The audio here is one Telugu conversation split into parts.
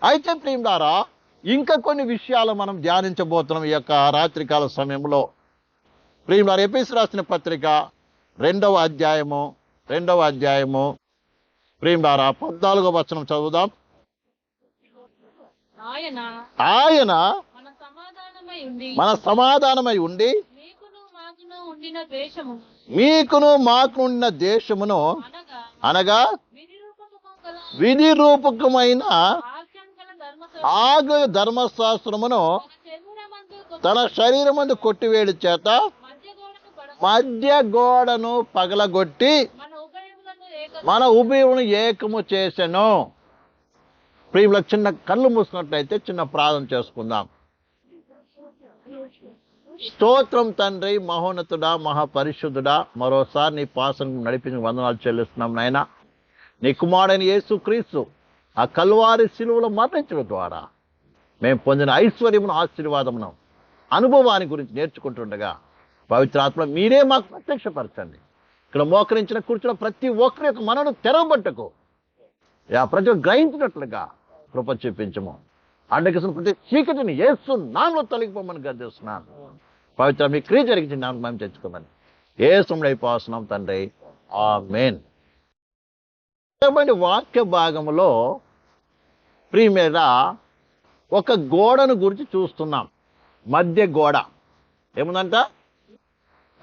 అయితే ప్రియులారా, ఇంకా కొన్ని విషయాలు మనం ధ్యానించబోతున్నాం ఈ యొక్క రాత్రికాల సమయంలో. ప్రియులారా, ఎఫెసీయులకు రాసిన పత్రిక 2వ అధ్యాయము ప్రియులారా 14వ వచనం చదువుదాం. ఆయన మన సమాధానమై ఉండి మీకును మాకు ఉండిన దేశమును అనగా విధి రూపకమైన ఆగు ధర్మశాస్త్రమును తన శరీరమందు కొట్టివేడి చేత మధ్య గోడను పగలగొట్టి మన ఉభయమును ఏకము చేసెను. ప్రియుల, చిన్న కళ్ళు మూసుకున్నట్లయితే చిన్న ప్రార్థన చేసుకుందాం. స్తోత్రం తండ్రి, మహోన్నతుడా, మహాపరిశుద్ధుడా, మరోసారి నీ పాసన నడిపించి వందనాలు చెల్లిస్తున్నాం నాయన. నీ కుమారుడైన యేసుక్రీస్తు ఆ కల్వారి శిలువలో మరణించడం ద్వారా మేము పొందిన ఐశ్వర్యమును, ఆశీర్వాదమును, అనుభవాన్ని గురించి నేర్చుకుంటుండగా పవిత్రాత్మ మీరే మాకు ప్రత్యక్షపరచండి. ఇక్కడ మోకరించిన కూర్చున్న ప్రతి ఒక్కరి యొక్క మనను తెరవబట్టకు ప్రతి గ్రహించినట్లుగా కృప చూపించము. అడ్డకిసిన ప్రతి చీకటిని యేసు నామములో తొలగిపోమని గద్దిస్తున్నాను. పవిత్ర మీ క్రియ జరిగించి నామం మేము తెచ్చుకోమని యేసుములో అయిపోతున్నాం తండ్రి, ఆమేన్. వాక్య భాగంలో ప్రియమేర ఒక గోడను గురించి చూస్తున్నాం. మధ్య గోడ ఏముందంట?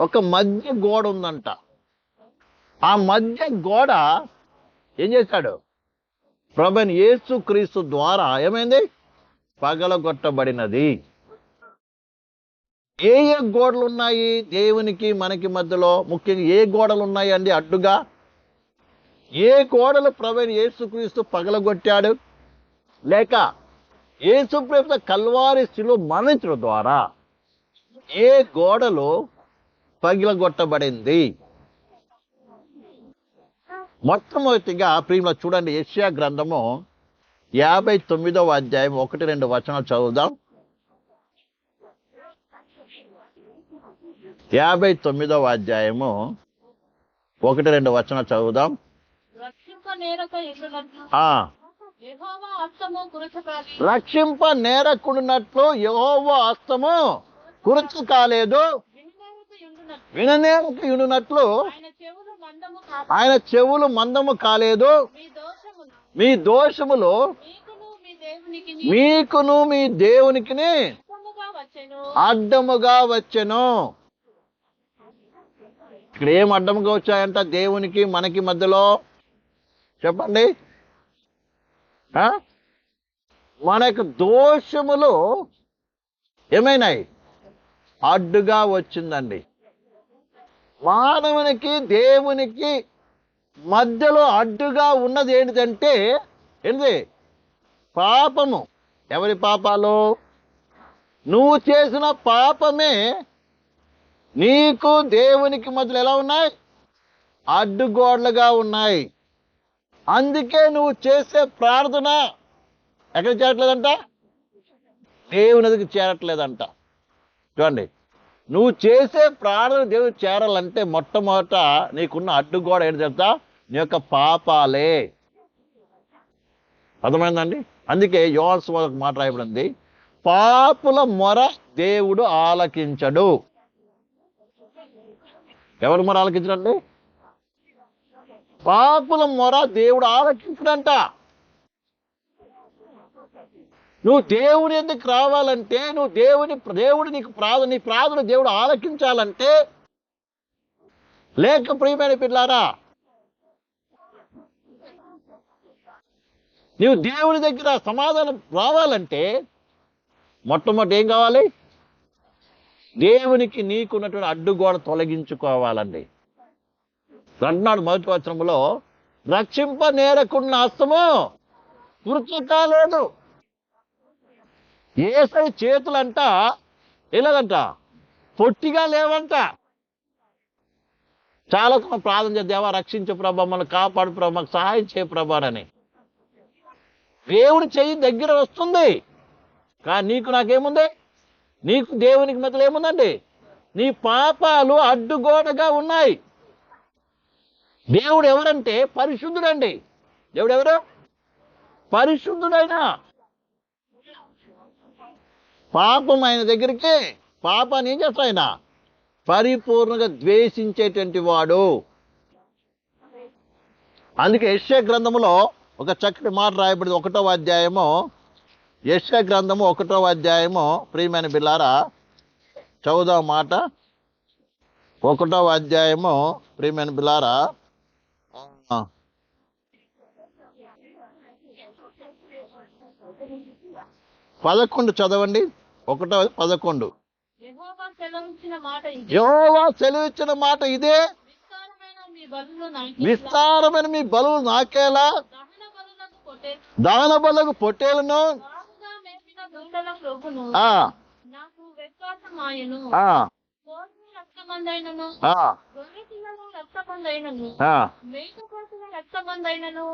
ఒక మధ్య గోడ ఉందంట. ఆ మధ్య గోడ ఏం చేశాడు? ప్రభువైన యేసుక్రీస్తు ద్వారా ఏమైంది? పగలగొట్టబడినది. ఏ ఏ గోడలు ఉన్నాయి దేవునికి మనకి మధ్యలో? ముఖ్యంగా ఏ గోడలు ఉన్నాయి అండి అడ్డుగా? ఏ గోడలు ప్రభువైన యేసుక్రీస్తు పగలగొట్టాడు? లేక యేసుప్రభు కల్వారి శిలువ మరణించడం ద్వారా ఏ గోడలు పగలగొట్టబడింది? మొట్టమొదటిగా ప్రియుల చూడండి, యెషయా గ్రంథము 59వ అధ్యాయం 1-2 వచనాలు చదువుదాం. 59వ అధ్యాయము 1-2 వచనాలు చదువుదాం. రక్షింప నేరకుడినట్లు యెహోవా హస్తము కురుచు కాలేదు, విననేరకు యుండునట్లు ఆయన చెవులు మందము కాలేదు. మీ దోషములు మీకును మీ దేవునికి అడ్డముగా వచ్చెను. ఇక్కడ ఏం అడ్డముగా వచ్చాయంట దేవునికి మనకి మధ్యలో? చెప్పండి. మనకు దోషములు ఏమైనాయి? అడ్డుగా వచ్చిందండి. మానవునికి దేవునికి మధ్యలో అడ్డుగా ఉన్నది ఏంటిదంటే ఏంటి? పాపము. ఎవరి పాపాలు? నువ్వు చేసిన పాపమే నీకు దేవునికి మధ్యలో ఎలా ఉన్నాయి? అడ్డుగోడలుగా ఉన్నాయి. అందుకే నువ్వు చేసే ప్రార్థన ఎక్కడ చేరట్లేదంట? దేవునికి చేరట్లేదంట. చూడండి, నువ్వు చేసే ప్రార్థన దేవుడు చేరాలంటే మొట్టమొదట నీకున్న అడ్డుగోడ ఏంటి చెప్తా? నీ యొక్క పాపాలే. అర్థమైందండి? అందుకే యోహాను సువార్త మాట రాయబడింది, పాపుల మొర దేవుడు ఆలకించడు. ఎవరి మొర ఆలకించడండి? పాపుల మొర దేవుడు ఆలకించడంట. నువ్వు దేవుని ఎందుకు రావాలంటే, నువ్వు దేవుడు నీకు నీ ప్రార్థన దేవుడు ఆలకించాలంటే, లేక ప్రియమైన పిల్లారా, నువ్వు దేవుని దగ్గర సమాధానం రావాలంటే మొట్టమొదటి ఏం కావాలి? దేవునికి నీకున్నటువంటి అడ్డుగోడ తొలగించుకోవాలండి. అంటున్నాడు మొదటి వచనంలో, రక్షింప నేరకున్న హస్తము కురుచు కాలేదు. యేసయ్య చేతులంట ఎలాగంట? పొట్టిగా లేవంట. చాలా ప్రార్థన చేద్దాం, దేవా రక్షించే ప్రభా, మనం కాపాడు ప్రభా, మాకు సహాయం చేయ ప్రభాని. దేవుడి చెయ్యి దగ్గర వస్తుంది, కానీ నీకు నాకేముంది? నీకు దేవునికి మధ్యలో ఏముందండి? నీ పాపాలు అడ్డుగోడగా ఉన్నాయి. దేవుడు ఎవరంటే పరిశుద్ధుడండి. దేవుడు ఎవరు? పరిశుద్ధుడైనా పాపం ఆయన దగ్గరికి, పాపాన్ని ఏం చేస్తాడు ఆయన? పరిపూర్ణంగా ద్వేషించేటువంటి వాడు. అందుకే యెషయా గ్రంథములో ఒక చక్కటి మాట రాయబడింది. 1వ అధ్యాయము, యెషయా గ్రంథము 1వ అధ్యాయము, ప్రియమైన బిల్లారా చదువుదాం మాట. 1వ అధ్యాయము, ప్రియమైన బిల్లారా 11 చదవండి. 1:11. యెహోవా సెలవిచ్చిన మాట ఇదే. యెహోవా సెలవిచ్చిన మాట ఇదే, విస్తారమైన మీ బలులు నాకేలా, విస్తారమైన మీ బలులు నాకేలా, దహన బలులకు పొట్టేలు, దహన బలులకు పొట్టేలను బాగుగా మేపిన దూడల క్రొవ్వును ఆ నాకు వ్యత్యాసమాయెను. ఆ కోసిన రక్తమందైనను, ఆ గొర్రె పిల్లల రక్తమందైనను, ఆ మేకపోతుల రక్తమందైనను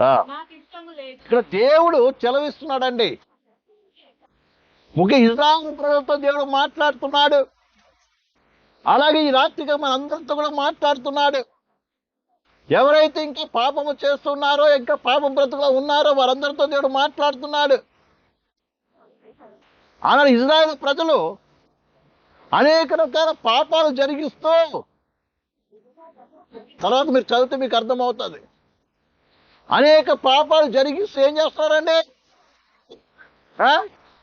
ఆ. నాకు ఇష్టము లేదు. ఇక్కడ దేవుడు చెలవిస్తున్నాడండి. ముఖ్య ఇజ్రాయేలు ప్రజలతో దేవుడు మాట్లాడుతున్నాడు. అలాగే ఈ రాత్రిగా మన అందరితో కూడా మాట్లాడుతున్నాడు. ఎవరైతే ఇంకా పాపము చేస్తున్నారో, ఇంకా పాపం బ్రతుకులో ఉన్నారో వారందరితో దేవుడు మాట్లాడుతున్నాడు. అలాగే ఇజ్రాయేలు ప్రజలు అనేక రకాల పాపాలు జరిగిస్తూ, తర్వాత మీరు చదివితే మీకు అర్థమవుతుంది. అనేక పాపాలు జరిగిస్తూ ఏం చేస్తారండి?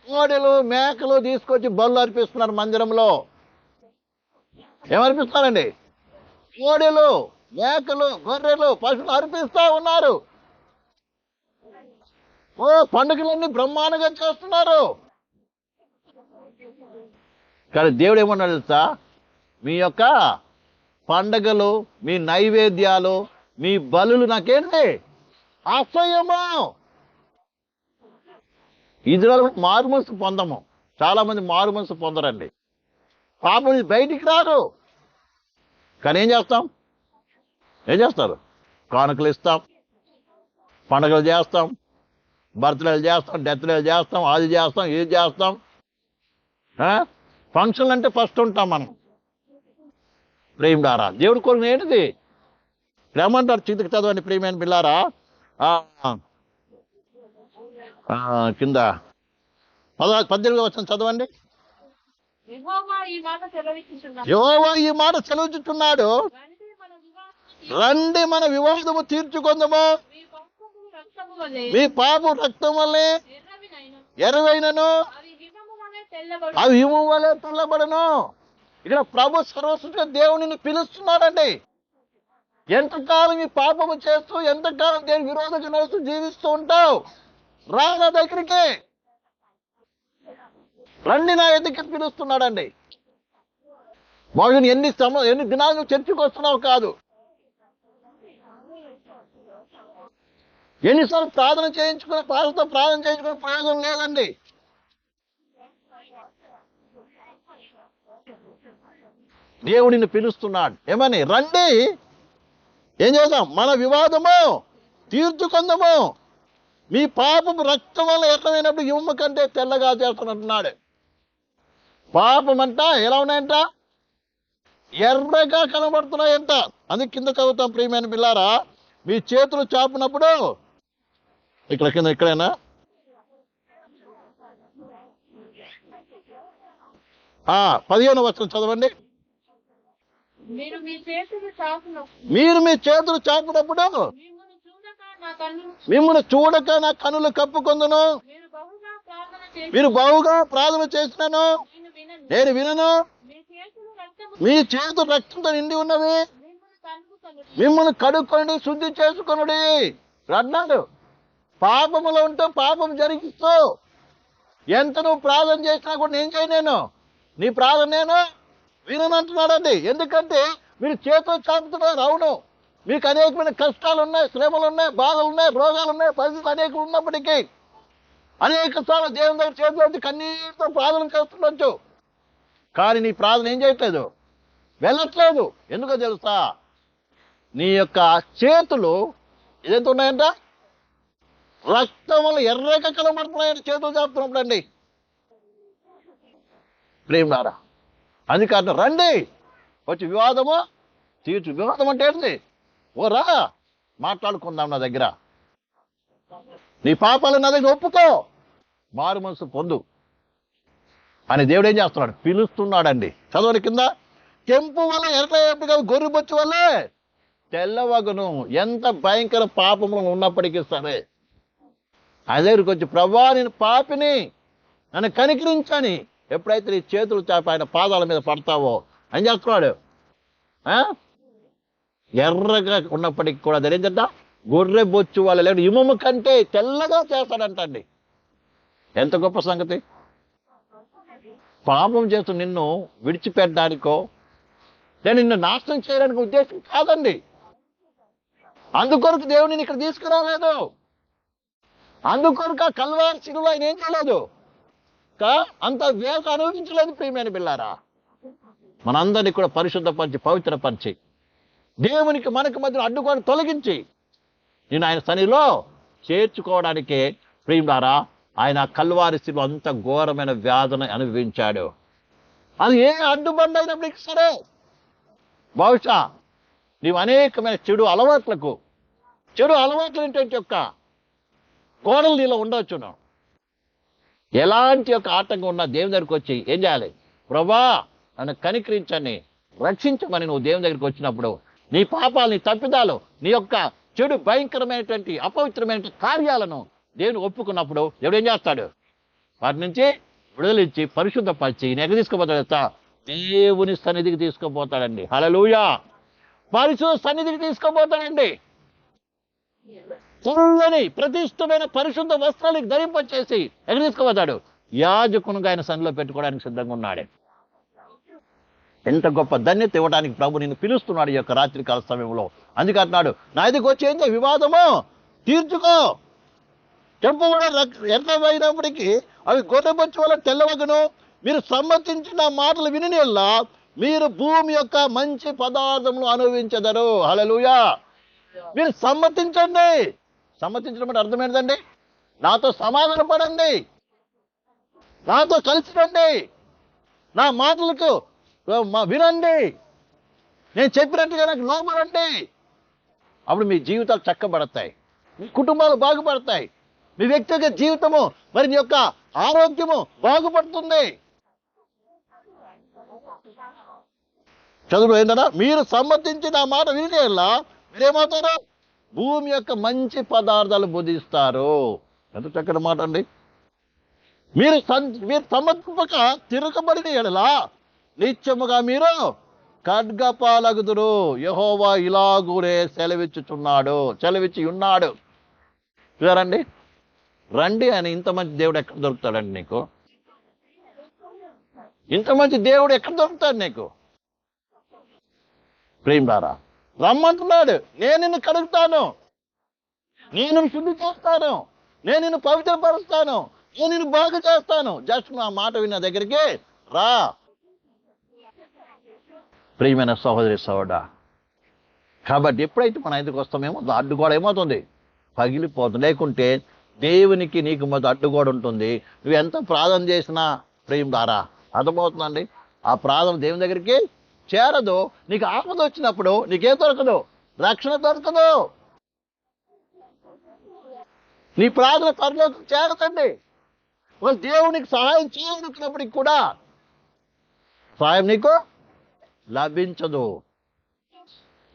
కోడెలు మేకలు తీసుకొచ్చి బళ్ళు అర్పిస్తున్నారు మందిరంలో. ఏమర్పిస్తారండి? కోడెలు మేకలు గొర్రెలు పశువులు అర్పిస్తా ఉన్నారు. పండుగలన్నీ బ్రహ్మాండంగా చేస్తున్నారు. కానీ దేవుడు ఏమన్నాడు తెలుసా? మీ యొక్క పండగలు, మీ నైవేద్యాలు, మీ బలులు నాకేంటి? అసహ్యము. ఇజ్రాయేలు మారుమనసు పొందము. చాలా మంది మారుమనసు పొందరండి. పాపం నుంచి బయటికి రారు. కానీ ఏం చేస్తాం? ఏం చేస్తారు? కానుకలు ఇస్తాం, పండుగలు చేస్తాం, బర్త్డేలు చేస్తాం, డెత్డేలు చేస్తాం, అది చేస్తాం, ఇది చేస్తాం. ఫంక్షన్లు అంటే ఫస్ట్ ఉంటాం మనం. ప్రేమిడారా, దేవుడు కోరిన ఏంటిది? ఏమంటారు? చితికి చదవండి ప్రియమైన పిల్లారా. కింద 18వ వచనం చదవండి. యెహోవా ఈ మాట సెలవిచ్చుచున్నాడు. యెహోవా ఈ మాట సెలవుచుచున్నాడు. రండి మన వివాదము తీర్చుకుందాము. మీ పాపము రక్తము వలె, మీ పాపం రక్తం వల్లే ఎర్రవినైనను, ఎరువైనను, అవి హిమము వలె తెల్లబడు. అవి హిమం వలె తెల్లబడను. ఇక్కడ ప్రభు సర్వశక్తుడైన దేవునిని పిలుస్తున్నాడండి. ఎంతకాలం ఈ పాపము చేస్తూ, ఎంతకాలం దేవుని విరోధంగా నడుస్తూ జీవిస్తూ ఉంటావు? రా నా దగ్గరికి రండి, నా ఎదుగుకి పిలుస్తున్నాడండి. మోహన్ ఎన్ని దినాలు నువ్వు చర్చకు వస్తున్నావు కాదు, ఎన్నిసార్లు ప్రార్థన చేయించుకుని పాలతో ప్రార్థన చేయించుకునే ప్రయోజనం లేదండి. దేవుడిని పిలుస్తున్నాడు. ఏమని? రండి, ఏం చేద్దాం? మన వివాదము తీర్చుకుందాము. మీ పాపము రక్తం వల్ల ఎర్రమైనప్పుడు యుమ్మ కంటే తెల్లగా చేస్తానంటున్నాడు. పాపం అంట ఎలా ఉన్నాయంట? ఎర్రగా కనబడుతున్నాయంట. అందుకే కింద చదువుతాం ప్రియమైన పిల్లారా. మీ చేతులు చాపినప్పుడు ఇక్కడ కింద, ఇక్కడైనా 15వ వచనం చదవండి. మీరు మీ చేతులు చాపును, మీరు మీ చేతులు చాపినప్పుడు మిమ్మల్ని చూడక నా కనులు కప్పుకొందును. మీరు బహుగా ప్రార్థన చేసినాను, నేను వినను. మీ చేతులు రక్తంతో నిండి ఉన్నవి, మిమ్మల్ని కడుక్కొని శుద్ధి చేసుకొనుడి అన్నాడు. పాపములో ఉంటూ పాపం జరిగిస్తూ ఎంత నువ్వు ప్రార్థన చేసినా కూడా నేను చేయలేను, నీ ప్రార్థన నేను విననంటున్నాడండి. ఎందుకంటే మీరు చేతులు చాపుతున్నారు. అవును, మీకు అనేకమైన కష్టాలు ఉన్నాయి, శ్రమలు ఉన్నాయి, బాధలు ఉన్నాయి, రోగాలు ఉన్నాయి, పరిస్థితులు అనేకలు ఉన్నప్పటికీ అనేక సార్లు దేవుని దగ్గర చేతులు వచ్చి కన్నీటితో ప్రార్థన చేస్తుండొచ్చు. కానీ నీ ప్రార్థన ఏం చేయట్లేదు, వెళ్ళట్లేదు. ఎందుకో తెలుసా? నీ యొక్క చేతులు ఏదైతే ఉన్నాయంట, రక్తం వల్ల ఎర్రగా కలబడుతున్నాయంటే చేతులు చాపుతున్నప్పుడు అండి. ప్రేమలారా, అందుకని రండి, వచ్చి వివాదము తీర్చు. వివాదం అంటే ఏంటి? ఓ రా, మాట్లాడుకుందాం నా దగ్గర. నీ పాపాలు నా దగ్గర ఒప్పుకో, మారు మనసు పొందు. అని దేవుడు ఏం చేస్తున్నాడు? పిలుస్తున్నాడండి. చదవని కింద, కెంపు వల్ల ఎర్ర గొర్రె బొచ్చు వల్లే తెల్లవగును. ఎంత భయంకర పాపము ఉన్నప్పటికీ సరే ఆయన దగ్గరికి వచ్చి, ప్రభా నేను పాపిని, నన్ను కనికరించని ఎప్పుడైతే నీ చేతులు చాపి ఆయన పాదాల మీద పడతావో అని చేస్తున్నాడు. ఎర్రగా ఉన్నప్పటికీ కూడా అదేంటంట, గొర్రె బొచ్చు వాళ్ళ లేదు ఇమము కంటే తెల్లగా చేస్తాడంటండి. ఎంత గొప్ప సంగతి! పాపం చేస్తూ నిన్ను విడిచిపెట్టడానికో నేను నిన్ను నాశనం చేయడానికి ఉద్దేశం కాదండి. అందుకొరకు దేవుడిని ఇక్కడ తీసుకురాలేదు. అందుకొరకు ఆ కల్వారి శిలువ ఆయన ఏం చేయలేదు, అంత వేగ అనుభవించలేదు. ప్రియమైన బిళ్ళారా, మనందరినీ కూడా పరిశుద్ధపరిచి పవిత్రపరిచి దేవునికి మనకు మధ్య అడ్డుకోవడం తొలగించి నేను ఆయన సన్నిధిలో చేర్చుకోవడానికే ప్రియులారా ఆయన కల్వారి శిలువ అంత ఘోరమైన వ్యాధిని అనుభవించాడు. అది ఏ అడ్డుబండ అయినప్పటికీ సరే, బహుశా నీవు అనేకమైన చెడు అలవాట్లు ఏంటంటే యొక్క గోడలు నీలో ఉండవచ్చును. ఎలాంటి యొక్క ఆటంకం ఉన్నా దేవుని దగ్గరికి వచ్చి ఏం చేయాలి? ప్రభా నన్ను కనికరించని, రక్షించమని నువ్వు దేవుని దగ్గరికి వచ్చినప్పుడు నీ పాపాలు, నీ తప్పిదాలు, నీ యొక్క చెడు భయంకరమైనటువంటి అపవిత్రమైన కార్యాలను దేవుని ఒప్పుకున్నప్పుడు దేవుడు ఏం చేస్తాడు? వాటి నుంచి విడుదలిచ్చి పరిశుద్ధపరిచి ఎక్కడ తీసుకుపోతాడు? దేవుని సన్నిధికి తీసుకుపోతాడండి. హల్లెలూయా! పరిశుద్ధ సన్నిధికి తీసుకుపోతాడండి. తెల్లని ప్రతిష్టమైన పరిశుద్ధ వస్త్రాలకు ధరింపచేసి ఎక్కడ తీసుకుపోతాడు? యాజకునిగా ఆయన సన్నిధిలో పెట్టుకోవడానికి సిద్ధంగా ఉన్నాడు. ఎంత గొప్ప ధన్యత ఇవ్వడానికి ప్రభు నిన్ను పిలుస్తున్నాడు ఈ యొక్క రాత్రికాల సమయంలో. అందుకే అంటున్నాడు, నా దగ్గరికి వచ్చి ఏంటో వివాదము తీర్చుకో. చెంపు కూడా ఎర్రమైనప్పటికీ అవి గొర్రెబొచ్చు వల్ల తెల్లవగును. మీరు సమ్మతించిన మాటలు విని మీరు భూమి యొక్క మంచి పదార్థములు అనుభవించదరు. హల్లెలూయా! మీరు సమ్మతించండి. సమ్మతించడం అంటే అర్థం ఏంటండి? నాతో సమాధాన పడండి, నాతో కలిసి రండి, నా మాటలకు వినండి, నేను చెప్పినట్టుగా నాకు లోబడండి. అప్పుడు మీ జీవితాలు చక్కబడతాయి, మీ కుటుంబాలు బాగుపడతాయి, మీ వ్యక్తిగత జీవితము మరి నీ యొక్క ఆరోగ్యము బాగుపడుతుంది. చదువు ఏంటన్నా, మీరు సమ్మతించి నా మాట వినేలా మీరేమవుతారు? భూమి యొక్క మంచి పదార్థాలు బుధిస్తారు. ఎంత చక్కటి మాట అండి. మీరు సమ్మతింపక తిరగబడిన ఎడలా నిత్యముగా మీరు ఖడ్గపాలగుదురు. యెహోవా ఇలాగూనే సెలవిచ్చి ఉన్నాడు. చూసారండి, రండి అని ఇంత మంచి దేవుడు ఎక్కడ దొరుకుతాడండి నీకు? ఇంత మంచి దేవుడు ఎక్కడ దొరుకుతాడు నీకు? ప్రేమరా, రమ్మంటున్నాడు. నేను నిన్ను కడుగుతాను, నేను నిన్ను శుద్ధి చేస్తాను, నేను నిన్ను పవిత్రపరుస్తాను, నేను నిన్ను బాగు చేస్తాను. జస్ట్ నా మాట విన్న దగ్గరికి రా. ప్రియమైన సహోదరి సహోదరా, కాబట్టి ఎప్పుడైతే మన ఎందుకు వస్తామేమో అడ్డుగోడ ఏమవుతుంది? పగిలిపోతుంది. లేకుంటే దేవునికి నీకు మధ్య అడ్డుగోడ ఉంటుంది. నువ్వు ఎంత ప్రార్థన చేసినా ప్రేమ ద్వారా అర్థమవుతుందండి, ఆ ప్రార్థన దేవుని దగ్గరికి చేరదు. నీకు ఆపద వచ్చినప్పుడు నీకేం దొరకదు? రక్షణ దొరకదు. నీ ప్రార్థన త్వరలో చేరదండి. ఒక దేవునికి సహాయం చేయాలనుకున్నప్పటికి కూడా సహాయం నీకు లభించదు.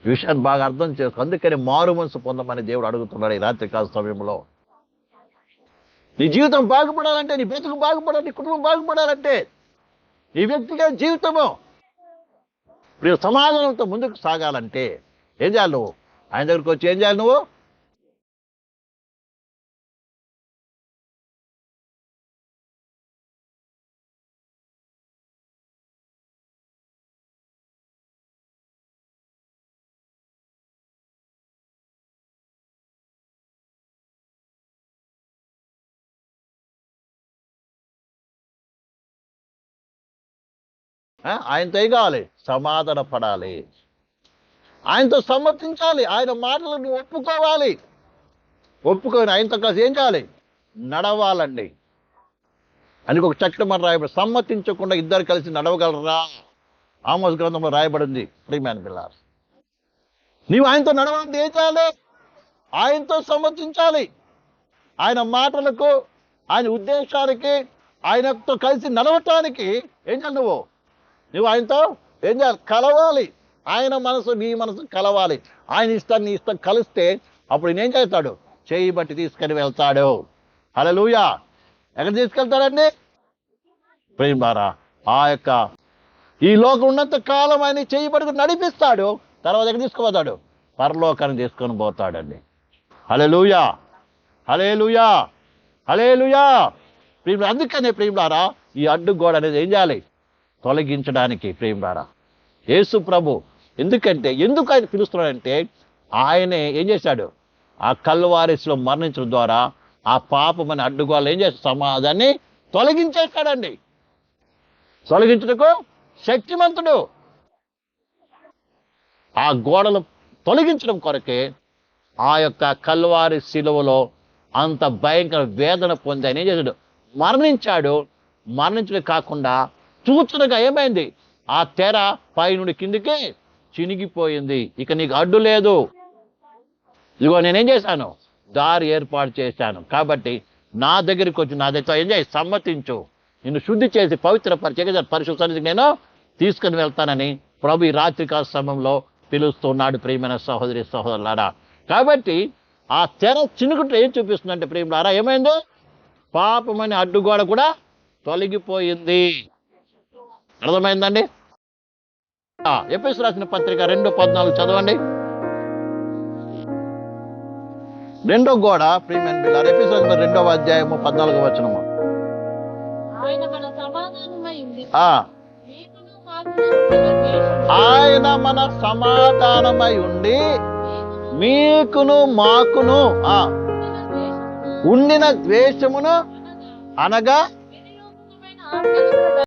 ఈ విషయాన్ని బాగా అర్థం చేసుకో. అందుకని మారు మనసు పొందమని దేవుడు అడుగుతున్నాడు ఈ రాత్రికాల సమయంలో. నీ జీవితం బాగుపడాలంటే, నీ బ్రతుకు బాగుపడాలి, నీ కుటుంబం బాగుపడాలంటే, నీ వ్యక్తిగత జీవితము ఇప్పుడు సమాధానంతో ముందుకు సాగాలంటే ఏం చేయాలి? నువ్వు ఆయన దగ్గరికి వచ్చి ఏం చేయాలి? నువ్వు ఆయనతో ఏం కావాలి? సమాధాన పడాలి, ఆయనతో సమ్మతించాలి, ఆయన మాటలు నువ్వు ఒప్పుకోవాలి. ఒప్పుకొని ఆయనతో కలిసి ఏం చేయాలి? నడవాలండి. అని ఒక చక్కటి మాట రాయబడి, సమ్మతించకుండా ఇద్దరు కలిసి నడవగలరా? ఆమోస్ గ్రంథంలో రాయబడింది. ప్రియమైన పిల్లారు, నీవు ఆయనతో నడవాలంటే ఏం చేయాలి? ఆయనతో సమ్మతించాలి. ఆయన మాటలకు, ఆయన ఉద్దేశానికి, ఆయనతో కలిసి నడవటానికి ఏం చేయాలి? నువ్వు ఆయనతో ఏం చేయాలి? కలవాలి. ఆయన మనసు నీ మనసు కలవాలి. ఆయన ఇష్టాన్ని నీ ఇష్టం కలిస్తే అప్పుడు ఈయన ఏం చేస్తాడు? చేయి బట్టి తీసుకొని వెళ్తాడు. హల్లెలూయా. ఎక్కడ తీసుకెళ్తాడండి? ప్రేమారా, ఆ యొక్క ఈ లోకం ఉన్నంత కాలం ఆయన చేయి పట్టుకుని నడిపిస్తాడు. తర్వాత ఎక్కడ తీసుకుపోతాడు? పరలోకాన్ని తీసుకొని పోతాడండి. హల్లెలూయా, హల్లెలూయా, హల్లెలూయా. ప్రేమ, అందుకనే ప్రేమలారా ఈ అడ్డుగోడ అనేది ఏం చేయాలి? తొలగించడానికి. ప్రేమలారా, యేసు ప్రభు ఎందుకు ఆయన పిలుస్తున్నాడంటే ఆయనే ఏం చేశాడు? ఆ కల్వారిలో మరణించడం ద్వారా ఆ పాపం అనే అడ్డుగోడలు ఏం చేస్తాడు? సమాధాన్ని తొలగించేస్తాడండి. తొలగించుటకు శక్తిమంతుడు. ఆ గోడలు తొలగించడం కొరకే ఆ యొక్క కల్వారి శిలువలో అంత భయంకర వేదన పొంది ఆయన ఏం చేశాడు? మరణించాడు. మరణించడం కాకుండా చూచునగా ఏమైంది? ఆ తెర పై నుండి కిందికి చినిగిపోయింది. ఇక నీకు అడ్డు లేదు. ఇదిగో నేనేం చేశాను? దారి ఏర్పాటు చేశాను. కాబట్టి నా దగ్గరికి వచ్చి నా దగ్గర ఏం చేయి? సమ్మతించు. నిన్ను శుద్ధి చేసి పవిత్రపరిచే పరిశుద్ధ సన్నిధికి నేను తీసుకుని వెళ్తానని ప్రభు ఈ రాత్రికాల సమయంలో పిలుస్తున్నాడు. ప్రియమైన సహోదరి సహోదరులారా, కాబట్టి ఆ తెర చినుకుంటే ఏం చూపిస్తుందంటే ప్రియములారా, ఏమైంది? పాపమని అడ్డుగోడ కూడా తొలగిపోయింది. అర్థమైందండి? ఎఫెసు రాసిన పత్రిక 2:14 చదవండి. 2వ గోడ ప్రియమైన బిడ్డలారా, ఎఫెసు రాసిన 2వ అధ్యాయము 14వ వచనము. ఆయన మన సమాధానమై ఉంది. మీకును మాకును ఆయన మన సమాధానమై ఉండి మీకును మాకును ఉండిన ద్వేషమును అనగా